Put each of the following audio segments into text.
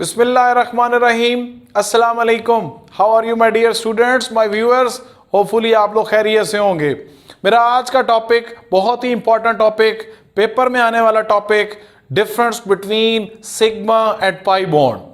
बिस्मिल्लाहिर्रहमानिर्रहीम। अस्सलाम वालेकुम। How are you my dear students, my viewers. Hopefully आप लोग खैरियत से होंगे। मेरा आज का टॉपिक बहुत ही इंपॉर्टेंट टॉपिक, पेपर में आने वाला topic, difference between sigma and pi bond.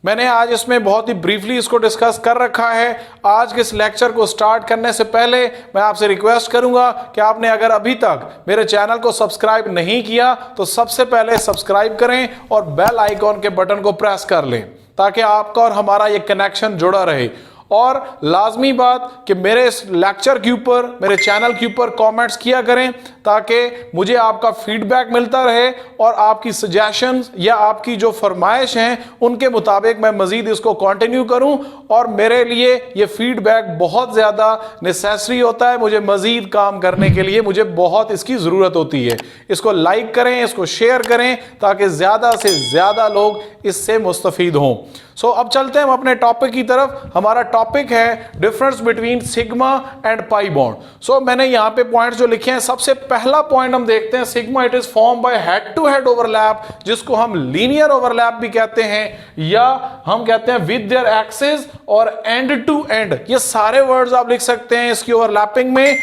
मैंने आज इसमें बहुत ही ब्रीफली इसको डिस्कस कर रखा है। आज के इस लेक्चर को स्टार्ट करने से पहले मैं आपसे रिक्वेस्ट करूंगा कि आपने अगर अभी तक मेरे चैनल को सब्सक्राइब नहीं किया तो सबसे पहले सब्सक्राइब करें और बेल आइकॉन के बटन को प्रेस कर लें ताकि आपका और हमारा ये कनेक्शन जुड़ा रहे। और लाजमी बात कि मेरे इस लेक्चर के ऊपर, मेरे चैनल के ऊपर कमेंट्स किया करें ताकि मुझे आपका फीडबैक मिलता रहे और आपकी सजेशंस या आपकी जो फरमाइश हैं उनके मुताबिक मैं मजीद इसको कंटिन्यू करूं। और मेरे लिए ये फीडबैक बहुत ज़्यादा नेसेसरी होता है, मुझे मजीद काम करने के लिए मुझे बहुत इसकी ज़रूरत होती है। इसको लाइक करें, इसको शेयर करें ताकि ज़्यादा से ज़्यादा लोग इससे मुस्तफ़ीद हों। सो अब चलते हैं हम अपने टॉपिक की तरफ। हमारा टॉपिक है difference between sigma and pi bond. So मैंने यहाँ पे पॉइंट्स जो लिखे हैं, सबसे पहला पॉइंट हम देखते हैं, sigma it is form by head to head overlap, जिसको हम लीनियर ओवरलैप भी कहते हैं या हम कहते हैं विद देयर एक्सिस और एंड टू एंड। ये सारे वर्ड्स आप लिख सकते हैं इसकी ओवरलैपिंग में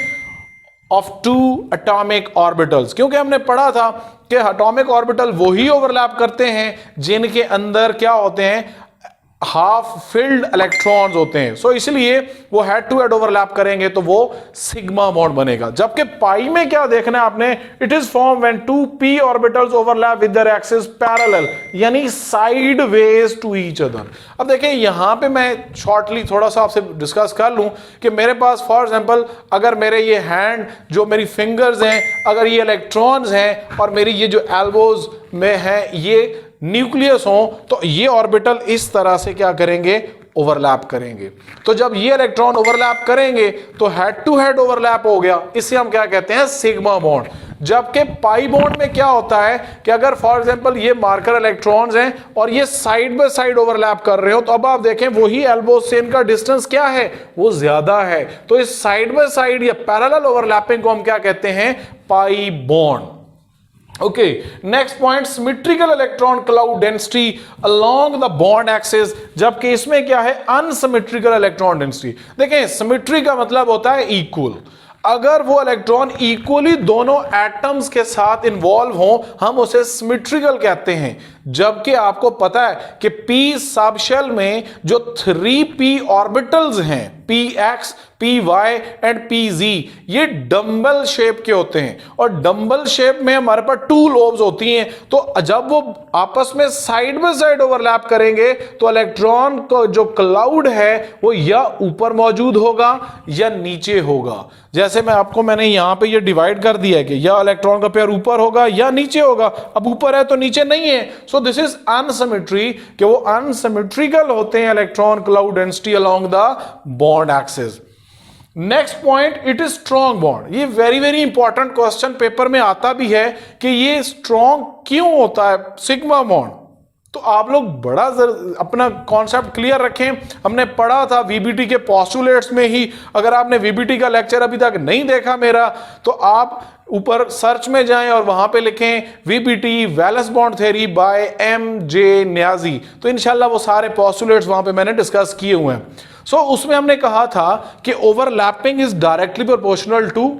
ऑफ टू एटॉमिक ऑर्बिटल्स, क्योंकि हमने पढ़ा था कि एटॉमिक ऑर्बिटल वही ओवरलैप करते हैं जिनके अंदर क्या होते हैं, हाफ फिल्ड इलेक्ट्रॉन्स होते हैं। सो इसलिए वो हेड टू हेड ओवरलैप करेंगे तो वो सिग्मा बॉन्ड बनेगा। जबकि पाई में क्या देखना है आपने, it is form when two p orbitals overlap with their axis parallel, यानी साइडवेज टू ईच अदर। अब देखिए यहां पे मैं शॉर्टली थोड़ा सा आपसे डिस्कस कर लूं कि मेरे पास फॉर एग्जांपल अगर मेरे ये हैंड जो मेरी फिंगर्स हैं, अगर ये इलेक्ट्रॉन्स हैं और मेरी ये जो एल्बोज में है ये न्यूक्लियस हो, तो ये ऑर्बिटल इस तरह से क्या करेंगे, ओवरलैप करेंगे। तो जब ये इलेक्ट्रॉन ओवरलैप करेंगे तो हेड टू हेड ओवरलैप हो गया, इसे हम क्या कहते हैं, सिग्मा बॉन्ड। जबकि पाई बॉन्ड में क्या होता है कि अगर फॉर एग्जांपल ये मार्कर इलेक्ट्रॉन्स हैं और ये साइड बाय साइड ओवरलैप कर रहे हो, तो अब आप देखें वही एल्बो से इनका डिस्टेंस क्या है, वो ज्यादा है। तो इस साइड बाय साइड या पैरेलल ओवरलैपिंग को हम क्या कहते हैं, pi bond. Okay, next point, symmetrical electron cloud density along the bond axis. जबकि इसमें क्या है, अनसिमेट्रिकल इलेक्ट्रॉन डेंसिटी। देखें सिमेट्री का मतलब होता है इक्वल। अगर वो इलेक्ट्रॉन इक्वली दोनों एटम्स के साथ इन्वॉल्व हो हम उसे सिमेट्रिकल कहते हैं। जबकि आपको पता है कि पी सबशेल में जो 3p ऑर्बिटल्स हैं, px, py एंड pz, ये डंबल शेप के होते हैं और डंबल शेप में हमारे पास 2 लोब्स होती हैं। तो जब वो आपस में साइड बाय साइड ओवरलैप करेंगे तो इलेक्ट्रॉन का जो क्लाउड है वो या ऊपर मौजूद होगा या नीचे होगा। जैसे मैंने यहां पे ये डिवाइड कर दिया है कि या इलेक्ट्रॉन का पेयर ऊपर होगा या नीचे होगा। अब ऊपर है तो नीचे नहीं है, सो दिस इज अनसिमेट्री, कि वो अनसिमेट्रिकल होते हैं electron cloud density along the bond axis. Next point, it is strong bond. ये very very important question paper में आता भी है कि ये स्ट्रॉन्ग क्यों होता है सिग्मा बॉन्ड। तो आप लोग बड़ा अपना कॉन्सेप्ट क्लियर रखें। हमने पढ़ा था वीबीटी के पोस्टुलेट्स में ही। अगर आपने वीबीटी का लेक्चर अभी तक नहीं देखा मेरा, तो आप ऊपर सर्च में जाएं और वहां पे लिखें VBT valence bond theory by MJ Niazi, तो इंशाल्लाह वो सारे पोस्टुलेट्स वहां पे मैंने डिस्कस किए हुए हैं। सो उसमें हमने कहा था कि overlapping is directly proportional to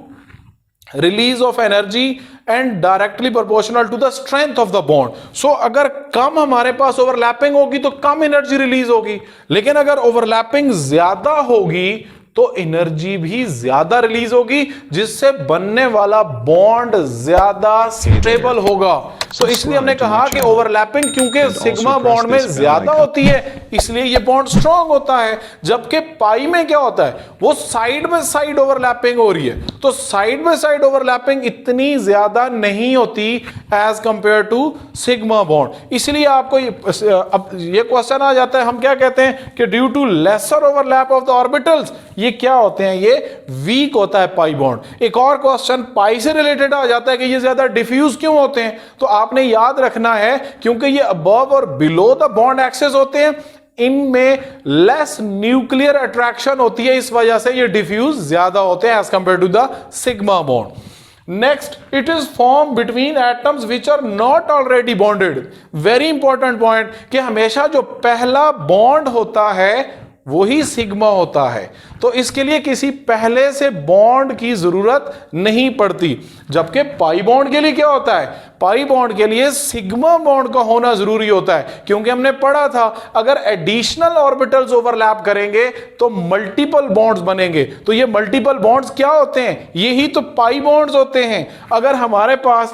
release of energy and directly proportional to the strength of the bond. So अगर कम हमारे पास ओवरलैपिंग होगी तो कम एनर्जी रिलीज होगी, लेकिन अगर ओवरलैपिंग ज्यादा होगी तो एनर्जी भी ज्यादा रिलीज होगी, जिससे बनने वाला बॉन्ड ज्यादा स्टेबल होगा। तो इसलिए हमने कहा कि ओवरलैपिंग क्योंकि सिग्मा बॉन्ड में ज्यादा होती है इसलिए ये बॉन्ड स्ट्रांग होता है। जबकि पाई में क्या होता है, वो साइड बाय साइड ओवरलैपिंग हो रही है, तो साइड बाय साइड ओवरलैपिंग इतनी ज्यादा नहीं होती as compare to sigma bond. इसलिए आपको अब ये क्वेश्चन आ जाता है, हम क्या कहते हैं कि due to lesser overlap of the orbitals, ये क्या होते हैं, ये वीक होता है पाई बॉन्ड। एक और क्वेश्चन पाई से रिलेटेड आ जाता है कि ये ज्यादा डिफ्यूज क्यों होते हैं, तो आपने याद रखना है क्योंकि ये अबव और बिलो द बॉन्ड एक्सिस होते हैं, इनमें लेस न्यूक्लियर अट्रैक्शन होती है, इस वजह से ये डिफ्यूज ज्यादा होते हैं as compare to the sigma bond. Next, it is form between atoms which are not already bonded. Very important point कि हमेशा जो पहला बॉन्ड होता है वही सिग्मा होता है, तो इसके लिए किसी पहले से बॉन्ड की जरूरत नहीं पड़ती। जबकि पाई बॉन्ड के लिए क्या होता है, पाई बॉन्ड के लिए सिग्मा बॉन्ड का होना जरूरी होता है, क्योंकि हमने पढ़ा था अगर एडिशनल ऑर्बिटल्स ओवरलैप करेंगे तो मल्टीपल बॉन्ड्स बनेंगे। तो ये मल्टीपल बॉन्ड्स क्या होते हैं, यही तो पाई बॉन्ड्स होते हैं। अगर हमारे पास,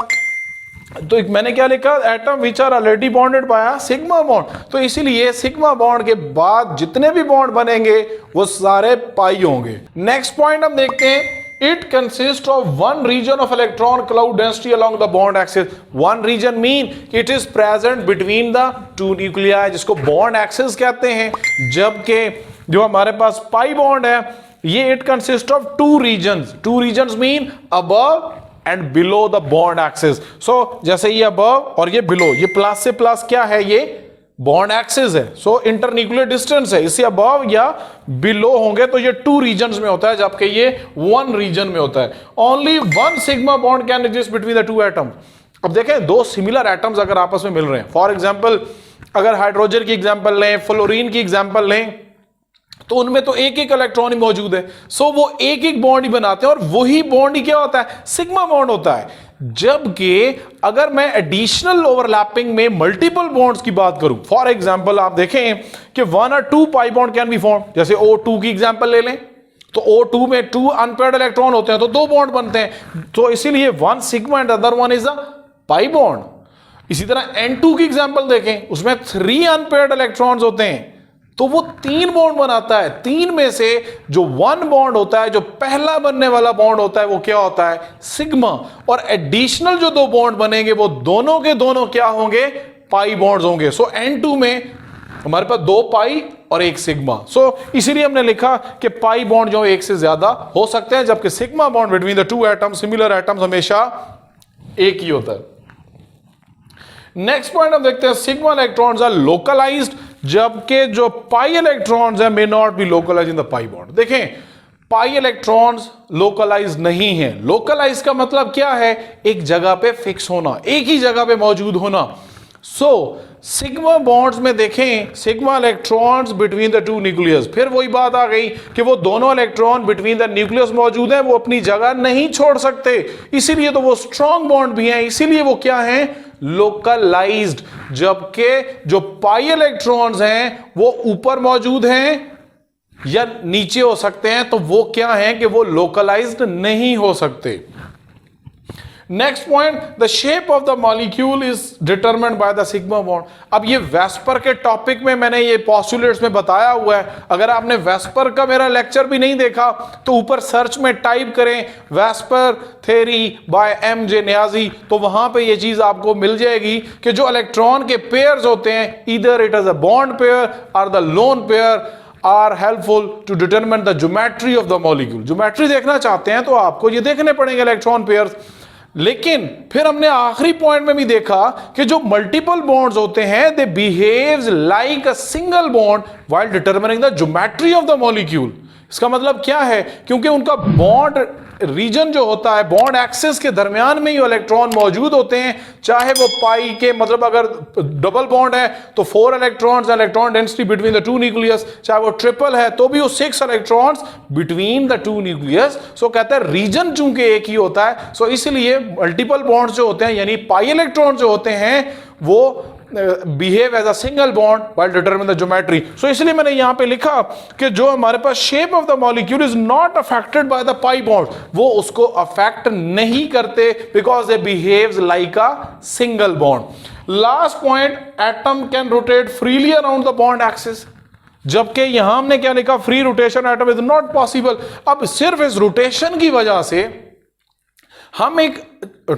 तो मैंने क्या लिखा, atom which are already bonded by sigma bond, तो इसीलिए सिग्मा बॉन्ड के बाद जितने भी बॉन्ड बनेंगे वो सारे पाई होंगे। नेक्स्ट पॉइंट हम देखते हैं, it consist of one region of electron cloud density along the bond axis. One region mean it is present between the two nuclei, जिसको बॉन्ड एक्सिस कहते हैं। जबकि जो हमारे पास पाई बॉन्ड है ये it consist of two regions mean above and below the bond axis. So जैसे ये अबव और ये बिलो, ये प्लस से प्लस क्या है, ये बॉन्ड एक्सिस है। सो इंटरन्यूक्लियर डिस्टेंस है, इससे अबव या बिलो होंगे तो ये टू रीजन्स में होता है, जबकि ये वन रीजन में होता है। Only one sigma bond can exist between the to atom. अब देखें, दो सिमिलर एटम्स अगर आपस में मिल रहे हैं, फॉर एग्जाम्पल अगर हाइड्रोजन की एग्जाम्पल लें, फ्लोरीन की एग्जाम्पल लें, तो उनमें तो एक एक इलेक्ट्रॉन ही मौजूद है। सो वो एक एक बॉन्ड ही बनाते हैं और वही बॉन्ड ही क्या होता है, सिग्मा बॉन्ड होता है। जबकि अगर मैं एडिशनल ओवरलैपिंग में मल्टीपल बॉन्ड्स की बात करूं, फॉर एग्जांपल आप देखें कि वन और two pi bond can be form. जैसे O2 की एग्जांपल ले लें, तो O2 में टू अनपेयर्ड इलेक्ट्रॉन होते हैं तो दो बॉन्ड बनते हैं, तो इसीलिए one sigma and other one is a pi bond. इसी तरह N2 की एग्जांपल देखें, उसमें थ्री अनपेयर्ड इलेक्ट्रॉन्स होते हैं तो वो तीन बॉन्ड बनाता है। तीन में से जो वन बॉन्ड होता है, जो पहला बनने वाला बॉन्ड होता है, वो क्या होता है, सिग्मा। और एडिशनल जो दो बॉन्ड बनेंगे वो दोनों के दोनों क्या होंगे, पाई बॉन्ड्स होंगे। सो N2 में हमारे पास दो पाई और एक सिग्मा। सो इसीलिए हमने लिखा कि पाई बॉन्ड जो एक से ज्यादा हो सकते हैं, जबकि sigma bond between the two atoms, similar atoms, हमेशा एक ही होता है। नेक्स्ट पॉइंट हम देखते हैं, सिग्मा इलेक्ट्रॉन्स आर लोकलाइज्ड, जबकि जो पाई इलेक्ट्रॉन्स है may not be localized in the pi bond. देखें, पाई इलेक्ट्रॉन्स लोकलाइज नहीं है। लोकलाइज का मतलब क्या है, एक जगह पे फिक्स होना, एक ही जगह पे मौजूद होना। सो सिग्मा बॉन्ड्स में देखें, sigma electrons between the two nucleus, फिर वही बात आ गई कि वो दोनों इलेक्ट्रॉन बिटवीन द न्यूक्लियस मौजूद हैं, वो अपनी जगह नहीं छोड़ सकते, इसीलिए तो वो स्ट्रॉन्ग बॉन्ड भी हैं, इसीलिए वो क्या हैं, लोकलाइज्ड। जबकि जो पाई इलेक्ट्रॉन्स हैं वो ऊपर मौजूद हैं या नीचे हो सकते हैं, तो वो क्या हैं कि वो लोकलाइज्ड नहीं हो सकते। Next point, the shape of the molecule is determined by the sigma bond. अब ये वेस्पर के टॉपिक में मैंने ये पोस्टुलेट्स में बताया हुआ है। अगर आपने वेस्पर का मेरा लेक्चर भी नहीं देखा तो ऊपर सर्च में टाइप करें VSEPR theory by MJ Niazi, तो वहां पे ये चीज आपको मिल जाएगी कि जो इलेक्ट्रॉन के पेयर्स होते हैं, either it is a bond pair और the lone pair, are helpful to determine the geometry of the molecule. Geometry देखना चाहते हैं तो आपको ये देखने पड़ेंगे इलेक्ट्रॉन पेयर्स। लेकिन फिर हमने आखिरी पॉइंट में भी देखा कि जो मल्टीपल बॉन्ड्स होते हैं, they behaves like a single bond while determining the geometry of the molecule. इसका मतलब क्या है, क्योंकि उनका बॉन्ड रीजन जो होता है, बॉन्ड एक्सिस के दरमियान में ही इलेक्ट्रॉन मौजूद होते हैं, चाहे वो पाई के, मतलब अगर डबल बॉन्ड है तो 4 electrons, electron density between the two nucleus, चाहे वो ट्रिपल है तो भी वो 6 electrons between the two nucleus. So कहते हैं रीजन चूंकि एक ही होता है, सो इसलिए मल्टीपल बॉन्ड्स जो होते हैं, यानी पाई इलेक्ट्रॉन जो होते हैं, वो behave as a single bond while determine the geometry. So इसलिए मैंने यहां पे लिखा कि जो हमारे पास shape of the molecule is not affected by the pi bond, वो उसको अफेक्ट नहीं करते because they behaves like a single bond. Last point, atom can rotate freely around the bond axis, जबकि यहां हमने क्या लिखा, free rotation atom is not possible. अब सिर्फ इस रोटेशन की वजह से हम एक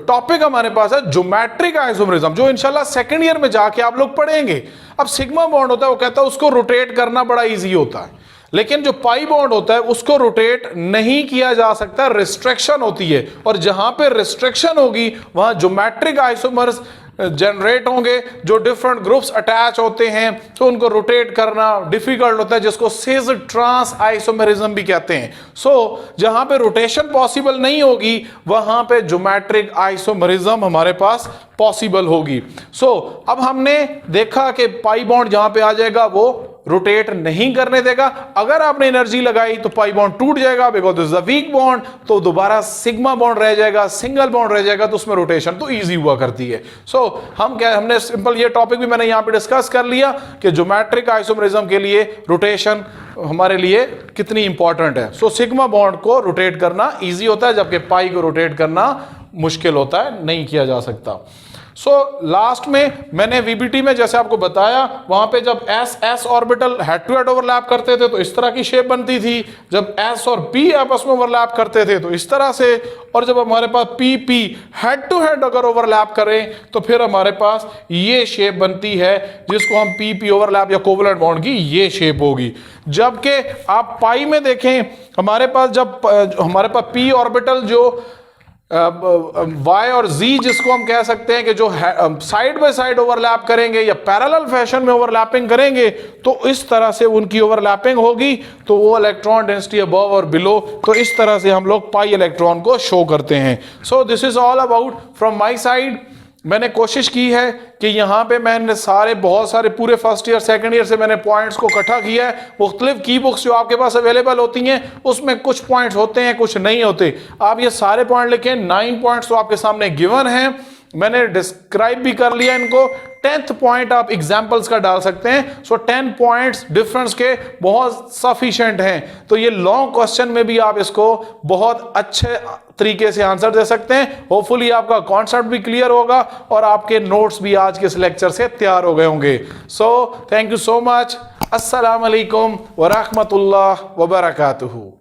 टॉपिक हमारे पास है ज्योमेट्रिक आइसोमरिज्म, जो इंशाल्लाह सेकंड ईयर में जाके आप लोग पढ़ेंगे। अब सिग्मा बॉन्ड होता है, वो कहता है उसको रोटेट करना बड़ा इजी होता है, लेकिन जो पाई बॉन्ड होता है उसको रोटेट नहीं किया जा सकता, रिस्ट्रिक्शन होती है। और जहां पे रिस्ट्रिक्शन होगी वहां ज्योमेट्रिक आइसोमर्स जनरेट होंगे, जो डिफरेंट ग्रुप्स अटैच होते हैं तो उनको रोटेट करना डिफिकल्ट होता है, जिसको सिस ट्रांस आइसोमेरिज्म भी कहते हैं। जहां पे रोटेशन पॉसिबल नहीं होगी वहां पे ज्योमेट्रिक आइसोमेरिज्म हमारे पास पॉसिबल होगी। अब हमने देखा कि पाई बॉन्ड जहां पे आ जाएगा वो रोटेट नहीं करने देगा। अगर आपने एनर्जी लगाई तो पाई बॉन्ड टूट जाएगा, because this is a weak bond, तो दोबारा सिग्मा बॉन्ड रह जाएगा, सिंगल बॉन्ड रह जाएगा, तो उसमें रोटेशन तो इजी हुआ करती है। हमने सिंपल ये टॉपिक भी मैंने यहां पे डिस्कस कर लिया कि ज्योमेट्रिक आइसोमेरिज्म के लिए रोटेशन हमारे लिए कितनी इंपॉर्टेंट है। सिग्मा बॉन्ड को रोटेट करना इजी होता है, जबकि पाई को रोटेट करना मुश्किल होता है, नहीं किया जा सकता। लास्ट में मैंने वीबीटी में जैसे आपको बताया, वहां पे जब s s orbital head to head overlap करते थे तो इस तरह की शेप बनती थी, जब एस और पी आपस में ओवरलैप करते थे तो इस तरह से, और जब हमारे पास P P head to head अगर ओवरलैप करें तो फिर हमारे पास ये शेप बनती है, जिसको हम पी पी ओवरलैप या कोवलेंट बॉन्ड की ये शेप होगी। जबकि आप पाई में देखें, हमारे पास जब हमारे पास पी ऑर्बिटल जो Y और Z जिसको हम कह सकते हैं कि जो साइड बाय साइड ओवरलैप करेंगे या पैरेलल फैशन में ओवरलैपिंग करेंगे, तो इस तरह से उनकी ओवरलैपिंग होगी, तो वो इलेक्ट्रॉन डेंसिटी अबव और बिलो, तो इस तरह से हम लोग पाई इलेक्ट्रॉन को शो करते हैं। So this is all about from my side. मैंने कोशिश की है कि यहाँ पे मैंने बहुत सारे पूरे फर्स्ट ईयर सेकंड ईयर से मैंने पॉइंट्स को इकट्ठा किया है। मुख्तलिफ की बुक्स जो आपके पास अवेलेबल होती हैं उसमें कुछ पॉइंट्स होते हैं, कुछ नहीं होते। आप ये सारे पॉइंट लिखें, 9 पॉइंट्स तो आपके सामने गिवन हैं, मैंने डिस्क्राइब भी कर लिया इनको। 10th पॉइंट आप एग्जाम्पल्स का डाल सकते हैं। 10 पॉइंट्स डिफरेंस के बहुत सफिशिएंट हैं, तो ये लॉन्ग क्वेश्चन में भी आप इसको बहुत अच्छे तरीके से आंसर दे सकते हैं। होपफुली आपका कॉन्सेप्ट भी क्लियर होगा और आपके नोट्स भी आज के इस लेक्चर से तैयार हो गए होंगे। Thank you so much. अस्सलाम वालेकुम व रहमतुल्लाह व बरकातुहू।